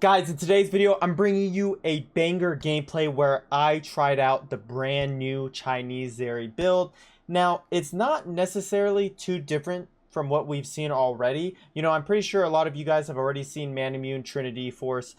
Guys, in today's video, I'm bringing you a banger gameplay where I tried out the brand new Chinese Zeri build. Now, it's not necessarily too different from what we've seen already. You know, I'm pretty sure a lot of you guys have already seen Man Immune, Trinity Force,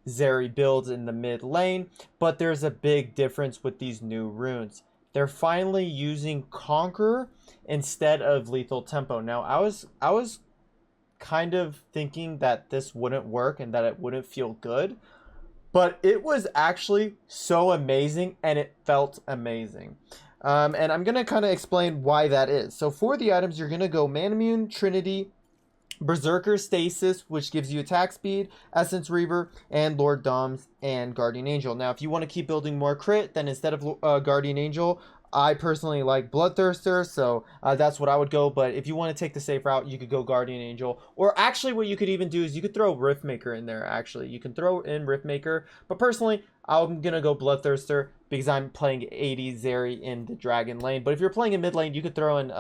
Zeri builds in the mid lane, but there's a big difference with these new runes. They're finally using Conquer instead of Lethal Tempo. Now, I was kind of thinking that this wouldn't work and that it wouldn't feel good, but it was actually so amazing and it felt amazing. And I'm gonna kind of explain why that is. So for the items, you're gonna go Man Immune, Trinity, Berserker Stasis, which gives you attack speed, Essence Reaver, and Lord Doms and Guardian Angel. Now, if you want to keep building more crit, then instead of Guardian Angel, I personally like Bloodthirster, so that's what I would go. But if you want to take the safe route, you could go Guardian Angel. Or actually, what you could even do is you could throw Riftmaker in there, actually. You can throw in Riftmaker. But personally, I'm going to go Bloodthirster because I'm playing 80 Zeri in the Dragon lane. But if you're playing in mid lane, you could throw in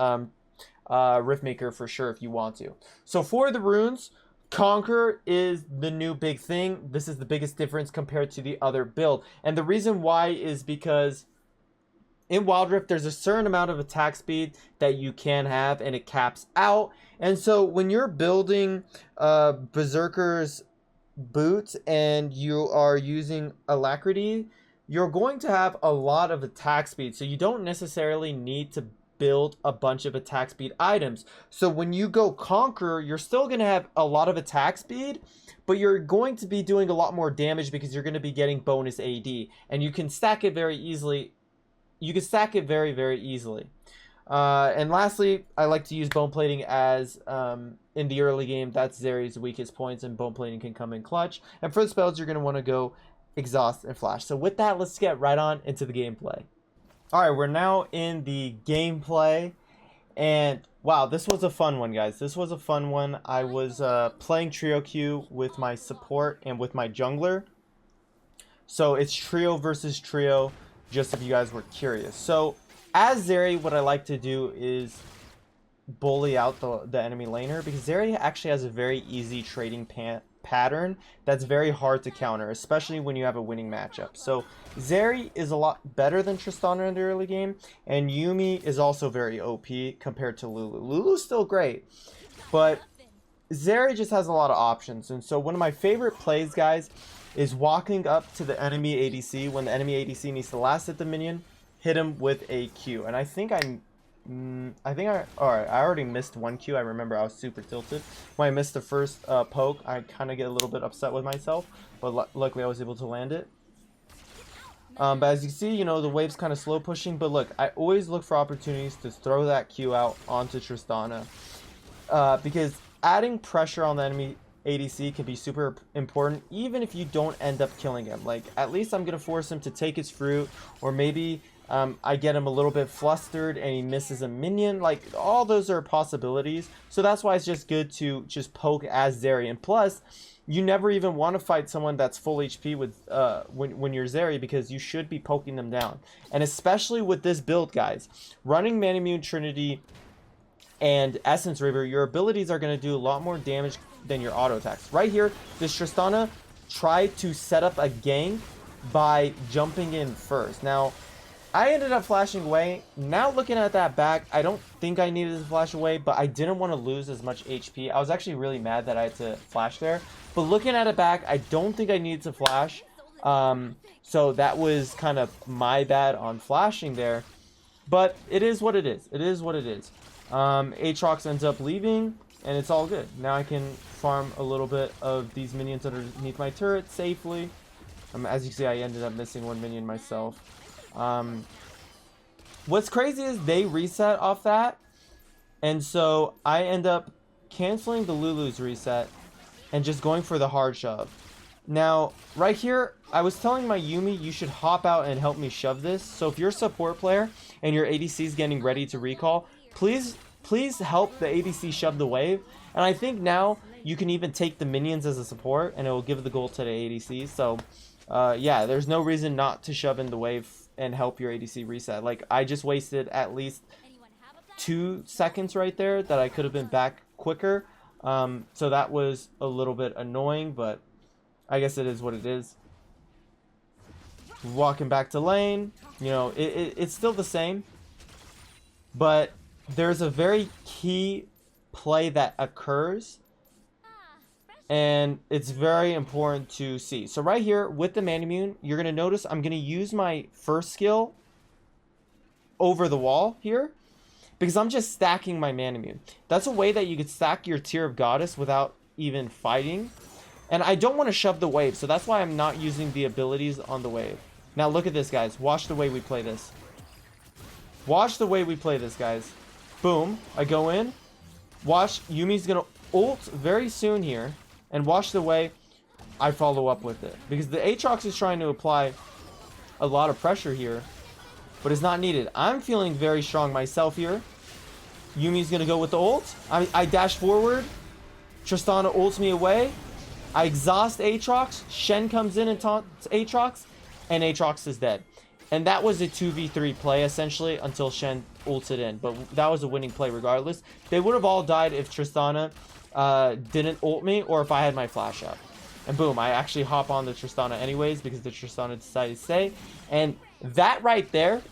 Riftmaker for sure if you want to. So for the runes, Conquer is the new big thing. This is the biggest difference compared to the other build. And the reason why is because in Wild Rift, there's a certain amount of attack speed that you can have, and it caps out. And so when you're building Berserker's boots and you are using Alacrity, you're going to have a lot of attack speed. So you don't necessarily need to build a bunch of attack speed items. So when you go Conquer, you're still going to have a lot of attack speed, but you're going to be doing a lot more damage because you're going to be getting bonus AD. And you can stack it very easily. You can stack it very, very easily. And lastly, I like to use bone plating as in the early game. That's Zeri's weakest points, and bone plating can come in clutch. And for the spells, you're going to want to go Exhaust and Flash. So with that, let's get right on into the gameplay. All right, we're now in the gameplay. And wow, this was a fun one, guys. This was a fun one. I was playing trio queue with my support and with my jungler. So it's trio versus trio, just if you guys were curious. So as Zeri, what I like to do is bully out the enemy laner, because Zeri actually has a very easy trading pattern that's very hard to counter, especially when you have a winning matchup. So Zeri is a lot better than Tristana in the early game, and Yuumi is also very OP compared to Lulu. Lulu's still great, but Zeri just has a lot of options. And so one of my favorite plays, guys, is walking up to the enemy ADC when the enemy ADC needs to last hit the minion, hit him with a Q. And I think I already missed one Q. I remember I was super tilted when I missed the first poke. I kind of get a little bit upset with myself, but luckily I was able to land it. But as you see, you know, the wave's kind of slow pushing, but look, I always look for opportunities to throw that Q out onto Tristana, because adding pressure on the enemy ADC can be super important, even if you don't end up killing him. Like, at least I'm gonna force him to take his fruit, or maybe I get him a little bit flustered and he misses a minion. Like, all those are possibilities. So that's why it's just good to just poke as Zeri. And plus, you never even want to fight someone that's full HP with when you're Zeri, because you should be poking them down. And especially with this build, guys, running Man Immune, Trinity, and Essence Reaver, your abilities are going to do a lot more damage than your auto attacks. Right here, this Tristana tried to set up a gank by jumping in first. Now, I ended up flashing away. Now looking at that back, I don't think I needed to flash away, but I didn't want to lose as much HP. I was actually really mad that I had to flash there. But looking at it back, I don't think I needed to flash. So that was kind of my bad on flashing there. But it is what it is. It is what it is. Aatrox ends up leaving, and it's all good. Now I can farm a little bit of these minions underneath my turret safely. As you see, I ended up missing one minion myself. What's crazy is they reset off that, and so I end up canceling the Lulu's reset and just going for the hard shove. Now, right here, I was telling my Yuumi, you should hop out and help me shove this. So if you're a support player and your ADC is getting ready to recall, please help the ADC shove the wave. And I think now you can even take the minions as a support, and it will give the gold to the ADC. So yeah, there's no reason not to shove in the wave and help your ADC reset. Like, I just wasted at least 2 seconds right there that I could have been back quicker. So that was a little bit annoying, but I guess it is what it is. Walking back to lane. You know, it's still the same. But there's a very key play that occurs. And it's very important to see. So right here with the Manamune, you're going to notice I'm going to use my first skill over the wall here. Because I'm just stacking my Manamune. That's a way that you could stack your Tier of Goddess without even fighting. And I don't want to shove the wave. So that's why I'm not using the abilities on the wave. Now look at this, guys. Watch the way we play this. Watch the way we play this, guys. Boom. I go in. Watch. Yumi's going to ult very soon here. And watch the way I follow up with it. Because the Aatrox is trying to apply a lot of pressure here. But it's not needed. I'm feeling very strong myself here. Yumi's going to go with the ult. I dash forward. Tristana ults me away. I exhaust Aatrox. Shen comes in and taunts Aatrox. And Aatrox is dead. And that was a 2v3 play, essentially, until Shen ulted in. But that was a winning play regardless. They would have all died if Tristana didn't ult me, or if I had my flash up. And boom, I actually hop on the Tristana anyways, because the Tristana decided to stay. And that right there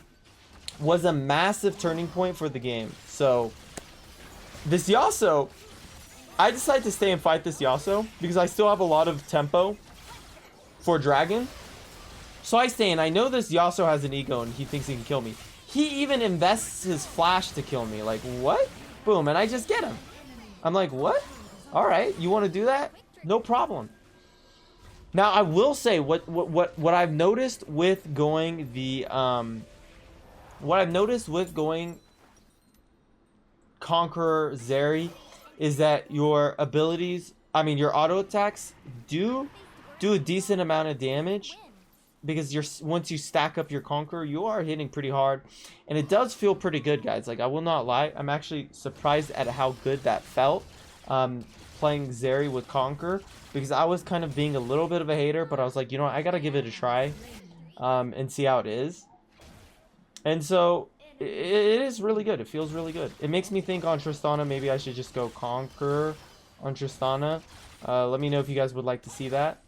was a massive turning point for the game. So, this Yasuo, I decided to stay and fight this Yasuo, because I still have a lot of tempo for Dragon. So I stay, and I know this Yasuo has an ego, and he thinks he can kill me. He even invests his flash to kill me. Like, what? Boom, and I just get him. I'm like, what? Alright, you want to do that? No problem. Now, I will say, what I've noticed with going the, what I've noticed with going Conqueror Zeri is that your abilities, I mean, your auto attacks do a decent amount of damage. Because once you stack up your Conqueror, you are hitting pretty hard. And it does feel pretty good, guys. Like, I will not lie. I'm actually surprised at how good that felt. Playing Zeri with Conqueror. Because I was kind of being a little bit of a hater. But I was like, you know what? I gotta give it a try. And see how it is. And so, it is really good. It feels really good. It makes me think on Tristana, maybe I should just go Conqueror on Tristana. Let me know if you guys would like to see that.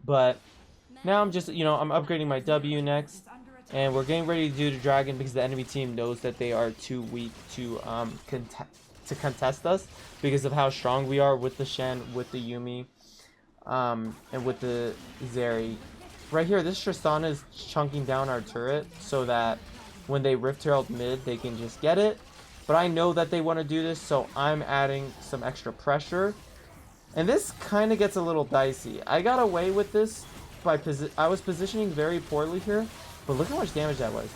But now I'm just, you know, I'm upgrading my W next. And we're getting ready to do the Dragon because the enemy team knows that they are too weak to contest us. Because of how strong we are with the Shen, with the Yumi, and with the Zeri. Right here, this Tristana is chunking down our turret so that when they Rift Herald mid, they can just get it. But I know that they want to do this, so I'm adding some extra pressure. And this kind of gets a little dicey. I got away with this. I was positioning very poorly here, but look how much damage that was.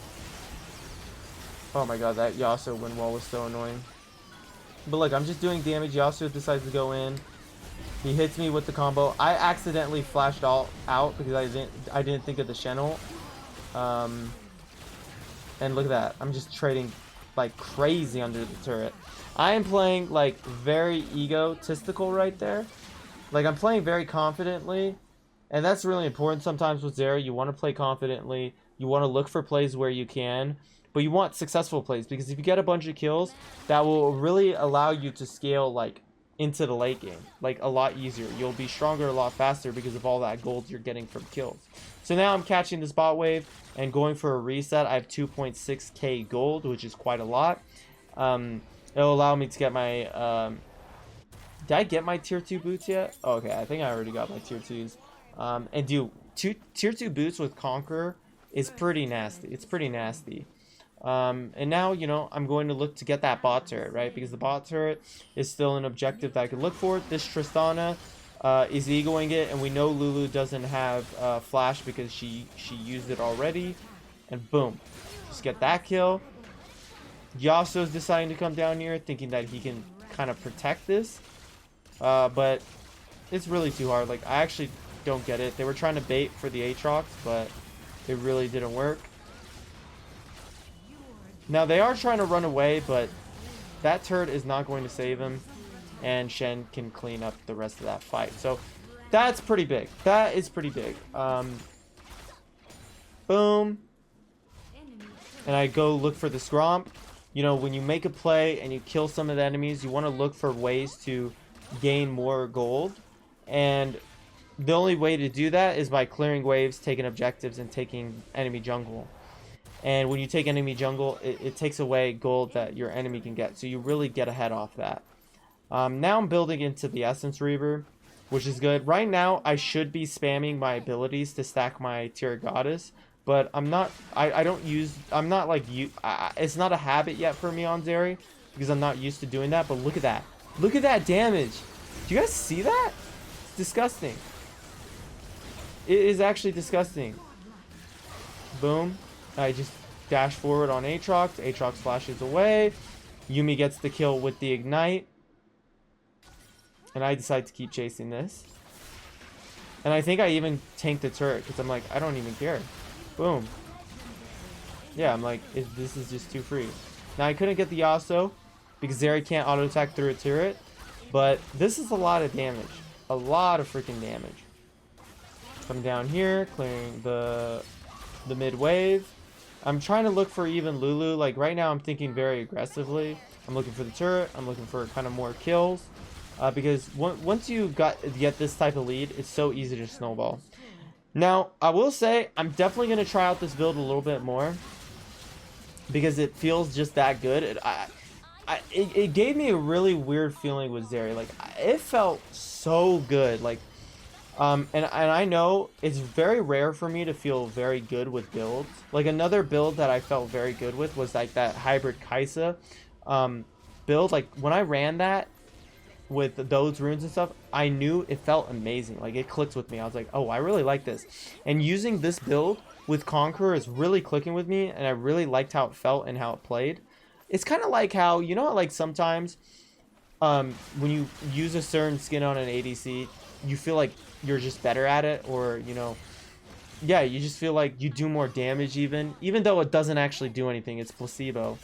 Oh my god, that Yasuo wind wall was so annoying. But look, I'm just doing damage. Yasuo decides to go in. He hits me with the combo. I accidentally flashed all out because I didn't think of the Shen ult. And look at that. I'm just trading like crazy under the turret. I am playing like very egotistical right there. Like, I'm playing very confidently. And that's really important sometimes with Zeri. You want to play confidently. You want to look for plays where you can. But you want successful plays. Because if you get a bunch of kills, that will really allow you to scale, like, into the late game. Like, a lot easier. You'll be stronger a lot faster because of all that gold you're getting from kills. So now I'm catching this bot wave and going for a reset. I have 2.6k gold, which is quite a lot. It'll allow me to get my... did I get my tier 2 boots yet? Oh, okay, I think I already got my tier 2s. And dude, tier 2 boots with Conqueror is pretty nasty. It's pretty nasty. And now, you know, I'm going to look to get that bot turret, right? Because the bot turret is still an objective that I could look for. This Tristana is egoing it, and we know Lulu doesn't have flash because she used it already. And boom, just get that kill. Yasuo's deciding to come down here, thinking that he can kind of protect this. But it's really too hard. Like, I actually don't get it. They were trying to bait for the Aatrox, but it really didn't work. Now, they are trying to run away, but that turret is not going to save him. And Shen can clean up the rest of that fight. So, that's pretty big. That is pretty big. Boom. And I go look for the Scromp. You know, when you make a play and you kill some of the enemies, you want to look for ways to gain more gold. And the only way to do that is by clearing waves, taking objectives, and taking enemy jungle. And when you take enemy jungle, it takes away gold that your enemy can get. So you really get ahead off that. Now I'm building into the Essence Reaver, which is good. Right now, I should be spamming my abilities to stack my Tier Goddess. But I'm not, I don't use, I'm not like, it's not a habit yet for me on Zeri. Because I'm not used to doing that. But look at that. Look at that damage. Do you guys see that? It's disgusting. It is actually disgusting. Boom. I just dash forward on Aatrox. Aatrox flashes away. Yuumi gets the kill with the Ignite. And I decide to keep chasing this. And I think I even tanked the turret. Because I'm like, I don't even care. Boom. Yeah, I'm like, this is just too free. Now I couldn't get the Yasuo. Because Zeri can't auto attack through a turret. But this is a lot of damage. A lot of freaking damage. Come down here. Clearing the mid wave. I'm trying to look for even Lulu. Like right now I'm thinking very aggressively. I'm looking for the turret. I'm looking for kind of more kills. Because once you get this type of lead, it's so easy to snowball. Now, I will say, I'm definitely going to try out this build a little bit more. Because it feels just that good. It gave me a really weird feeling with Zeri. Like, it felt so good. Like, and I know it's very rare for me to feel very good with builds. Like, another build that I felt very good with was like that hybrid Kaisa build. Like, when I ran that with those runes and stuff, I knew it felt amazing. Like, it clicked with me. I was like, oh, I really like this. And using this build with Conqueror is really clicking with me, and I really liked how it felt and how it played. It's kind of like how, you know, like sometimes when you use a certain skin on an ADC, you feel like you're just better at it, or, you know, yeah, you just feel like you do more damage even though it doesn't actually do anything. It's placebo.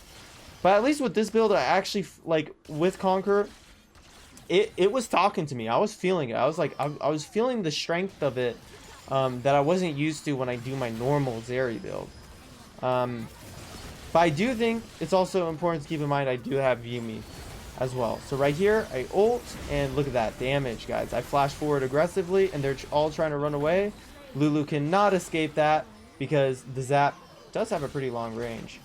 But at least with this build, I actually, like, with Conqueror, it was talking to me. I was feeling it. I was like, I was feeling the strength of it that I wasn't used to when I do my normal Zeri build. But I do think it's also important to keep in mind I do have Yuumi as well. So right here, I ult, and look at that damage, guys. I flash forward aggressively, and they're all trying to run away. Lulu cannot escape that because the zap does have a pretty long range.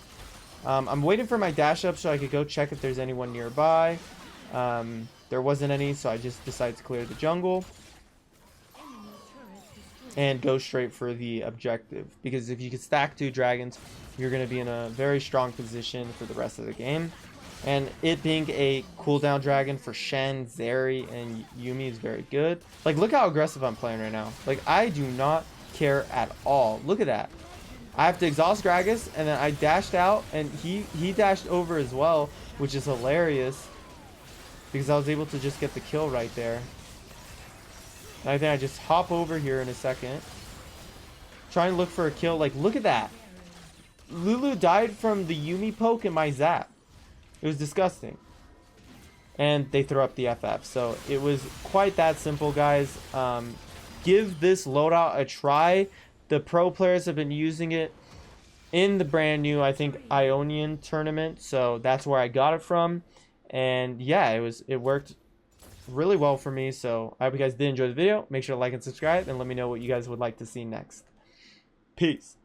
I'm waiting for my dash up so I could go check if there's anyone nearby. There wasn't any, so I just decided to clear the jungle and go straight for the objective, because if you can stack 2 dragons, you're going to be in a very strong position for the rest of the game. And it being a cooldown dragon for Shen, Zeri, and Yuumi is very good. Like, look how aggressive I'm playing right now. Like, I do not care at all. Look at that. I have to exhaust Gragas, and then I dashed out, and he dashed over as well, which is hilarious, because I was able to just get the kill right there. And I think I just hop over here in a second. Try and look for a kill. Like, look at that. Lulu died from the Yuumi poke and my zap. It was disgusting. And they throw up the FF. So it was quite that simple, guys. Give this loadout a try. The pro players have been using it in the brand new, I think, Ionian tournament. So that's where I got it from. And yeah, it worked really well for me. So I hope you guys did enjoy the video. Make sure to like and subscribe, and let me know what you guys would like to see next. Peace.